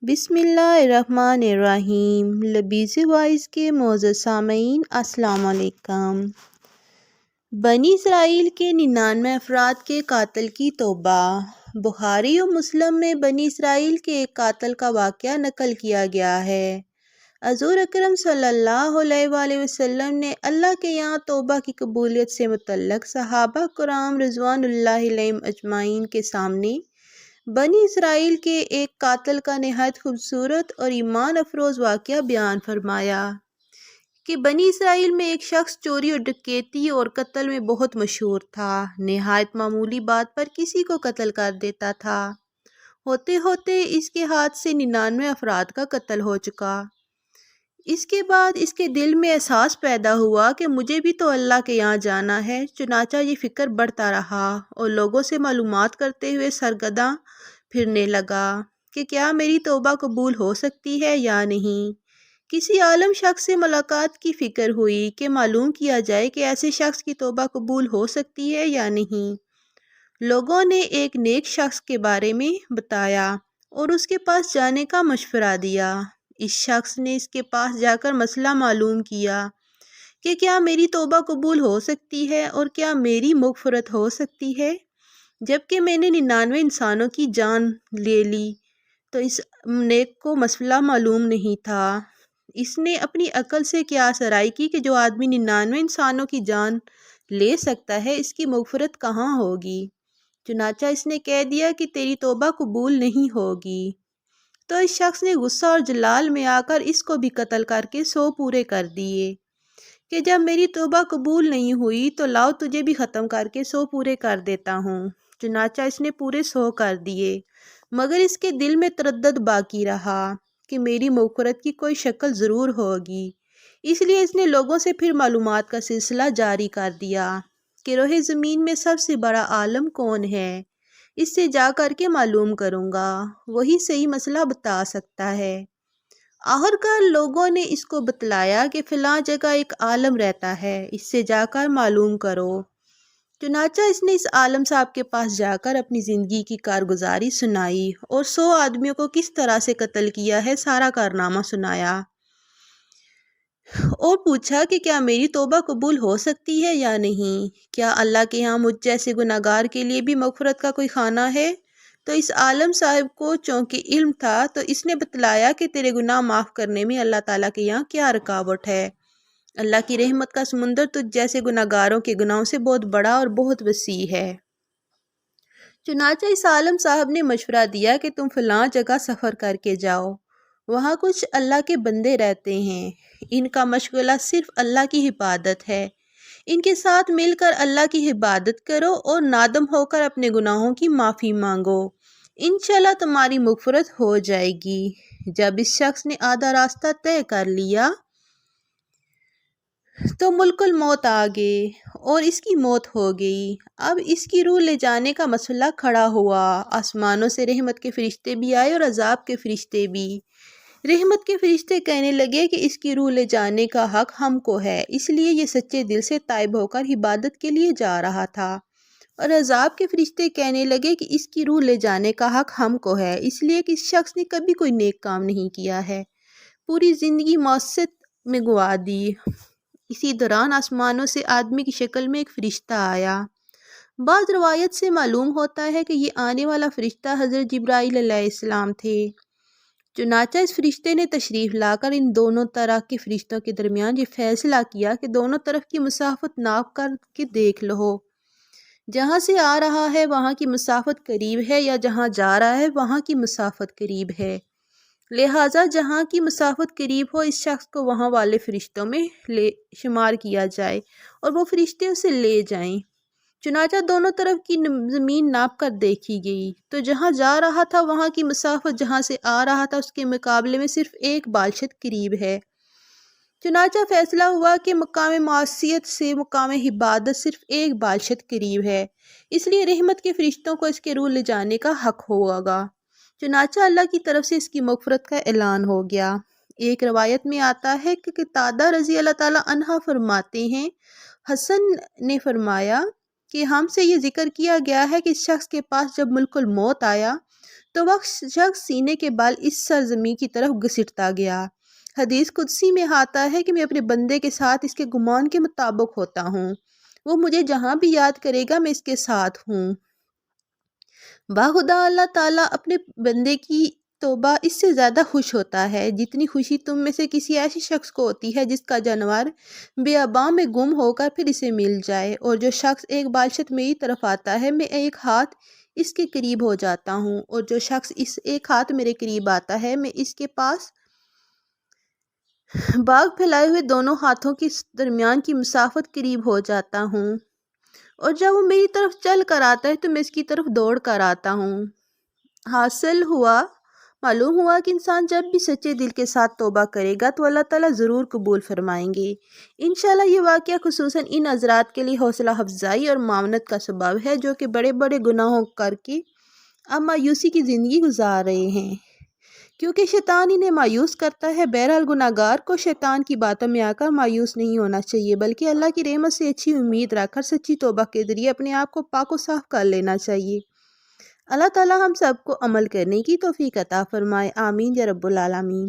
بسم اللہ الرحمن الرحیم۔ لبیز وائز کے معزز سامعین السلام علیکم۔ بنی اسرائیل کے 99 افراد کے قاتل کی توبہ۔ بخاری و مسلم میں بنی اسرائیل کے ایک قاتل کا واقعہ نقل کیا گیا ہے۔ حضور اکرم صلی اللہ علیہ وآلہ وسلم نے اللہ کے یہاں توبہ کی قبولیت سے متعلق صحابہ کرام رضوان اللہ علیہم اجمعین کے سامنے بنی اسرائیل کے ایک قاتل کا نہایت خوبصورت اور ایمان افروز واقعہ بیان فرمایا کہ بنی اسرائیل میں ایک شخص چوری اور ڈکیتی اور قتل میں بہت مشہور تھا۔ نہایت معمولی بات پر کسی کو قتل کر دیتا تھا۔ ہوتے ہوتے اس کے ہاتھ سے 99 افراد کا قتل ہو چکا۔ اس کے بعد اس کے دل میں احساس پیدا ہوا کہ مجھے بھی تو اللہ کے یہاں جانا ہے۔ چنانچہ یہ فکر بڑھتا رہا اور لوگوں سے معلومات کرتے ہوئے سرگرداں پھرنے لگا کہ کیا میری توبہ قبول ہو سکتی ہے یا نہیں۔ کسی عالم شخص سے ملاقات کی فکر ہوئی کہ معلوم کیا جائے کہ ایسے شخص کی توبہ قبول ہو سکتی ہے یا نہیں۔ لوگوں نے ایک نیک شخص کے بارے میں بتایا اور اس کے پاس جانے کا مشورہ دیا۔ اس شخص نے اس کے پاس جا کر مسئلہ معلوم کیا کہ کیا میری توبہ قبول ہو سکتی ہے اور کیا میری مغفرت ہو سکتی ہے، جبکہ میں نے 99 انسانوں کی جان لے لی۔ تو اس نیک کو مسئلہ معلوم نہیں تھا۔ اس نے اپنی عقل سے قیاس آرائی کی کہ جو آدمی 99 انسانوں کی جان لے سکتا ہے اس کی مغفرت کہاں ہوگی۔ چنانچہ اس نے کہہ دیا کہ تیری توبہ قبول نہیں ہوگی۔ تو اس شخص نے غصہ اور جلال میں آ کر اس کو بھی قتل کر کے 100 پورے کر دیے کہ جب میری توبہ قبول نہیں ہوئی تو لاؤ تجھے بھی ختم کر کے 100 پورے کر دیتا ہوں۔ چنانچہ اس نے پورے 100 کر دیے، مگر اس کے دل میں تردد باقی رہا کہ میری مغفرت کی کوئی شکل ضرور ہوگی۔ اس لیے اس نے لوگوں سے پھر معلومات کا سلسلہ جاری کر دیا کہ روح زمین میں سب سے بڑا عالم کون ہے، اس سے جا کر کے معلوم کروں گا، وہی صحیح مسئلہ بتا سکتا ہے۔ آخرکار لوگوں نے اس کو بتلایا کہ فلاں جگہ ایک عالم رہتا ہے، اس سے جا کر معلوم کرو۔ چنانچہ اس نے اس عالم صاحب کے پاس جا کر اپنی زندگی کی کارگزاری سنائی اور 100 آدمیوں کو کس طرح سے قتل کیا ہے سارا کارنامہ سنایا اور پوچھا کہ کیا میری توبہ قبول ہو سکتی ہے یا نہیں، کیا اللہ کے یہاں مجھ جیسے گناہگار کے لیے بھی مغفرت کا کوئی خانہ ہے۔ تو اس عالم صاحب کو چونکہ علم تھا تو اس نے بتلایا کہ تیرے گناہ معاف کرنے میں اللہ تعالیٰ کے یہاں کیا رکاوٹ ہے۔ اللہ کی رحمت کا سمندر تجھ جیسے گناہگاروں کے گناہوں سے بہت بڑا اور بہت وسیع ہے۔ چنانچہ اس عالم صاحب نے مشورہ دیا کہ تم فلاں جگہ سفر کر کے جاؤ، وہاں کچھ اللہ کے بندے رہتے ہیں، ان کا مشغلہ صرف اللہ کی عبادت ہے، ان کے ساتھ مل کر اللہ کی عبادت کرو اور نادم ہو کر اپنے گناہوں کی معافی مانگو، انشاءاللہ تمہاری مغفرت ہو جائے گی۔ جب اس شخص نے آدھا راستہ طے کر لیا تو ملک الموت آ گئے اور اس کی موت ہو گئی۔ اب اس کی روح لے جانے کا مسئلہ کھڑا ہوا۔ آسمانوں سے رحمت کے فرشتے بھی آئے اور عذاب کے فرشتے بھی۔ رحمت کے فرشتے کہنے لگے کہ اس کی روح لے جانے کا حق ہم کو ہے، اس لیے یہ سچے دل سے تائب ہو کر عبادت کے لیے جا رہا تھا، اور عذاب کے فرشتے کہنے لگے کہ اس کی روح لے جانے کا حق ہم کو ہے، اس لیے کہ اس شخص نے کبھی کوئی نیک کام نہیں کیا ہے، پوری زندگی معصیت میں گوا دی۔ اسی دوران آسمانوں سے آدمی کی شکل میں ایک فرشتہ آیا۔ بعض روایت سے معلوم ہوتا ہے کہ یہ آنے والا فرشتہ حضرت جبرائیل علیہ السلام تھے۔ چنانچہ اس فرشتے نے تشریف لا کر ان دونوں طرح کے فرشتوں کے درمیان یہ فیصلہ کیا کہ دونوں طرف کی مسافت ناپ کر کے دیکھ لو، جہاں سے آ رہا ہے وہاں کی مسافت قریب ہے یا جہاں جا رہا ہے وہاں کی مسافت قریب ہے، لہٰذا جہاں کی مسافت قریب ہو اس شخص کو وہاں والے فرشتوں میں شمار کیا جائے اور وہ فرشتے اسے لے جائیں۔ چنانچہ دونوں طرف کی زمین ناپ کر دیکھی گئی تو جہاں جا رہا تھا وہاں کی مسافت جہاں سے آ رہا تھا اس کے مقابلے میں صرف 1 بالشت قریب ہے۔ چنانچہ فیصلہ ہوا کہ مقام معصیت سے مقام عبادت صرف 1 بالشت قریب ہے، اس لیے رحمت کے فرشتوں کو اس کے روح لے جانے کا حق ہوگا۔ چنانچہ اللہ کی طرف سے اس کی مغفرت کا اعلان ہو گیا۔ ایک روایت میں آتا ہے کہ قتادہ رضی اللہ تعالیٰ عنہ فرماتے ہیں، حسن نے فرمایا کہ ہم سے یہ ذکر کیا گیا ہے کہ اس شخص کے پاس جب ملک الموت آیا تو وہ شخص سینے کے بال اس سرزمین کی طرف گھسٹتا گیا۔ حدیث قدسی میں آتا ہے کہ میں اپنے بندے کے ساتھ اس کے گمان کے مطابق ہوتا ہوں، وہ مجھے جہاں بھی یاد کرے گا میں اس کے ساتھ ہوں۔ باخدا اللہ تعالیٰ اپنے بندے کی توبہ اس سے زیادہ خوش ہوتا ہے جتنی خوشی تم میں سے کسی ایسے شخص کو ہوتی ہے جس کا جانور بیاباں میں گم ہو کر پھر اسے مل جائے، اور جو شخص ایک بالشت میری طرف آتا ہے میں ایک ہاتھ اس کے قریب ہو جاتا ہوں، اور جو شخص اس ایک ہاتھ میرے قریب آتا ہے میں اس کے پاس باغ پھیلائے ہوئے دونوں ہاتھوں کے درمیان کی مسافت قریب ہو جاتا ہوں، اور جب وہ میری طرف چل کر آتا ہے تو میں اس کی طرف دوڑ کر آتا ہوں۔ معلوم ہوا کہ انسان جب بھی سچے دل کے ساتھ توبہ کرے گا تو اللہ تعالیٰ ضرور قبول فرمائیں گے۔ انشاءاللہ یہ واقعہ خصوصاً ان حضرات کے لیے حوصلہ افزائی اور معاونت کا سبب ہے جو کہ بڑے بڑے گناہوں کر کے اب مایوسی کی زندگی گزار رہے ہیں، کیونکہ شیطان انہیں مایوس کرتا ہے۔ بہرحال گناہگار کو شیطان کی باتوں میں آ کر مایوس نہیں ہونا چاہیے، بلکہ اللہ کی رحمت سے اچھی امید رکھ کر سچی توبہ کے ذریعے اپنے آپ کو پاک و صاف کر لینا چاہیے۔ اللہ تعالیٰ ہم سب کو عمل کرنے کی توفیق عطا فرمائے، آمین یا رب العالمین۔